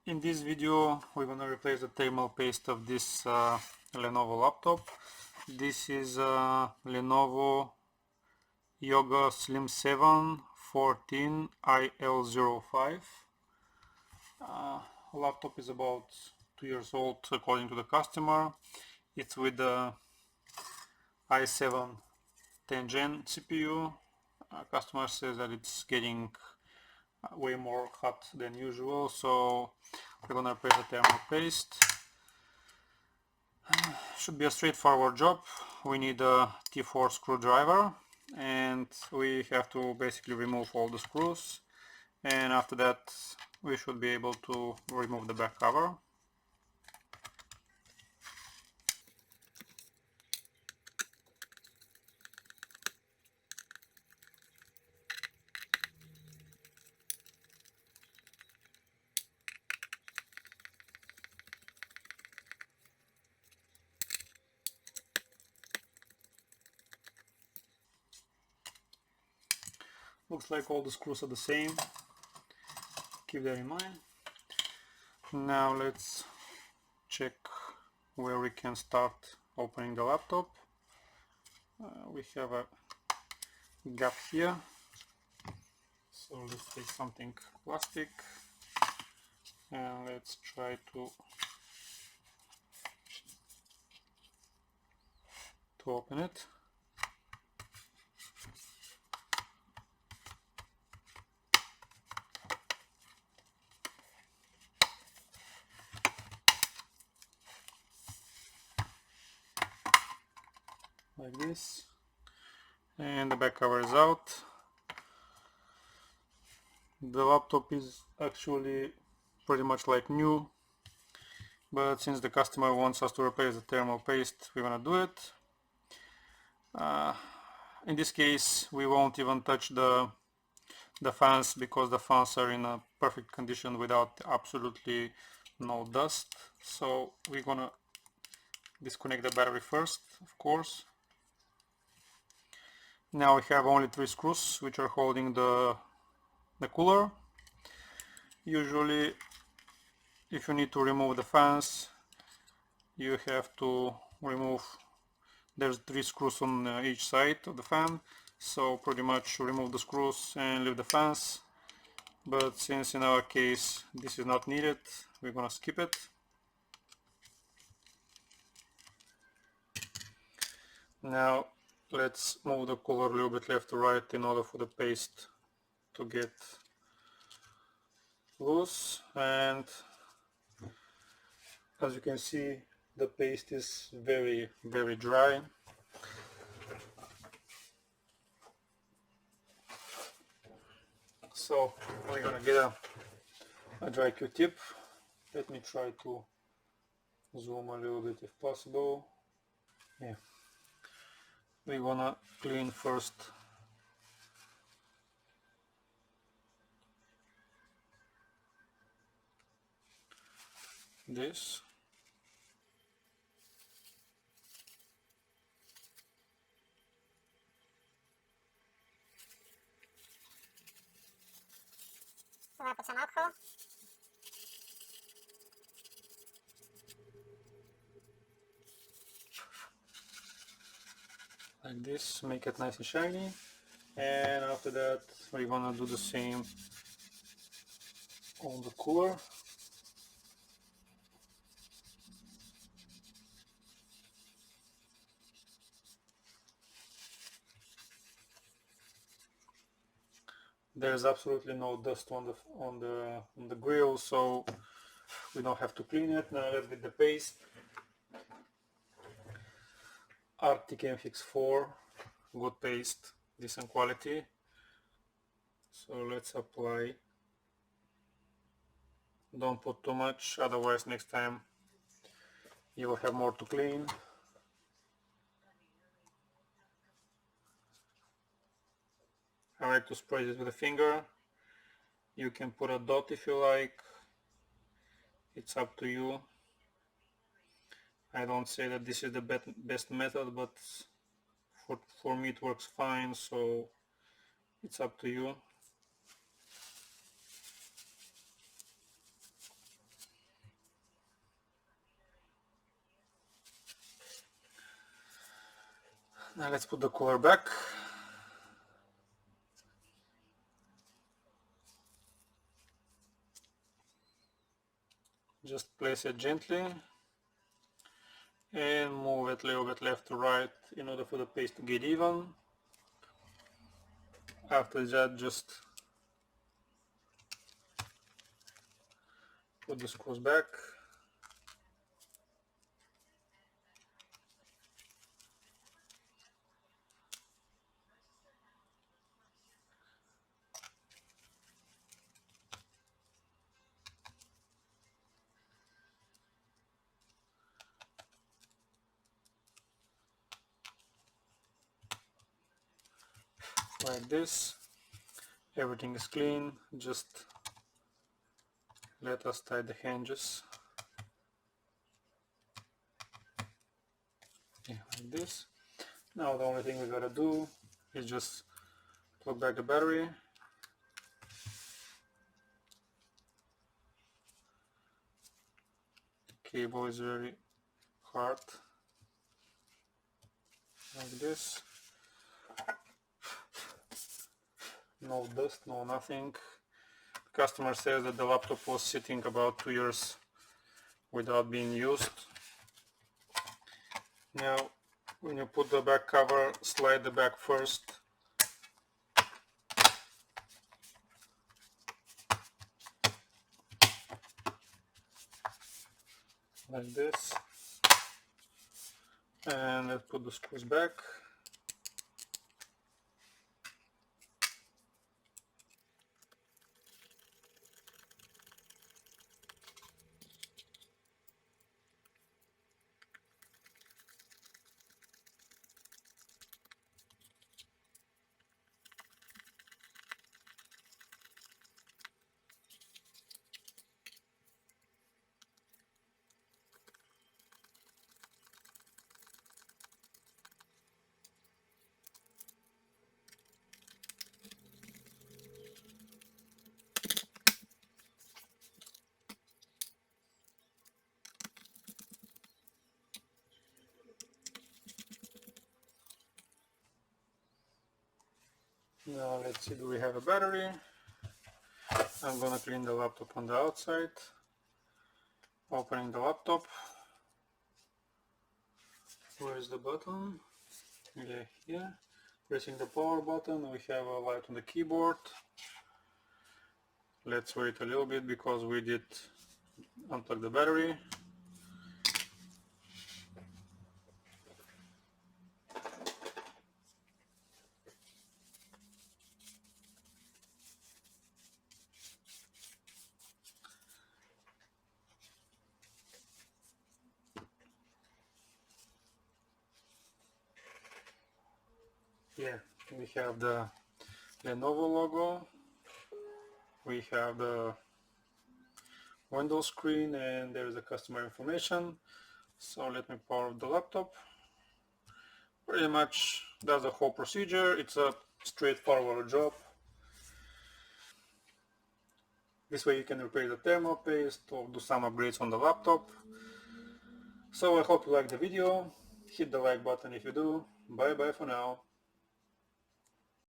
In this video we're going to replace the thermal paste of this Lenovo laptop. This is Lenovo Yoga Slim 7 14 IL05. Laptop is about 2 years old according to the customer. It's with the i7 10 Gen CPU. Customer says that it's getting way more hot than usual, so we're gonna replace the thermal paste. Should be a straightforward job. We need a T4 screwdriver and we have to basically remove all the screws, and after that we should be able to remove the back cover. Looks like all the screws are the same. Keep that in mind. Now let's check where we can start opening the laptop. We have a gap here, so let's take something plastic and let's try to open it. Like this, and the back cover is out. The laptop is actually pretty much like new, but since the customer wants us to replace the thermal paste, we're gonna do it. In this case we won't even touch the fans, because the fans are in a perfect condition without absolutely no dust. So we're gonna disconnect the battery first, of course. Now we have only 3 screws which are holding the cooler. Usually if you need to remove the fans, you have to remove, there's 3 screws on each side of the fan, so pretty much remove the screws and leave the fans. But since in our case this is not needed, we're gonna skip it. Now let's move the cooler a little bit left to right in order for the paste to get loose, and as you can see the paste is very dry. So we're gonna get a dry Q-tip. Let me try to zoom a little bit if possible. Yeah, we're gonna clean first this. So I put some alcohol. Like this, make it nice and shiny, and after that we're gonna do the same on the cooler. There's absolutely no dust on the grill, so we don't have to clean it. Now let's get the paste. Arctic MX4, good paste, decent quality. So let's apply. Don't put too much, otherwise next time you will have more to clean. I like to spray this with a finger. You can put a dot if you like. It's up to you. I don't say that this is the best method, but for me it works fine, so it's up to you. Now let's put the cooler back. Just place it gently and move it a little bit left to right in order for the paste to get even. After that, just put the screws back. Like this. Everything is clean. Just let us tie the hinges. Yeah, like this. Now the only thing we gotta do is just plug back the battery. The cable is very hard. Like this. No dust, no nothing. The customer says that the laptop was sitting about 2 years without being used. Now when you put the back cover, slide the back first. Like this. And let's put the screws back. Now let's see, do we have a battery? I'm gonna clean the laptop on the outside. Opening the laptop. Where is the button? Yeah, here. Pressing the power button, we have a light on the keyboard. Let's wait a little bit because we did unplug the battery. Yeah, we have the Lenovo logo, we have the Windows screen, and there's the customer information. So let me power up the laptop. Pretty much that's the whole procedure. It's a straightforward job. This way you can replace the thermal paste or do some upgrades on the laptop. So I hope you liked the video. Hit the like button if you do. Bye bye for now.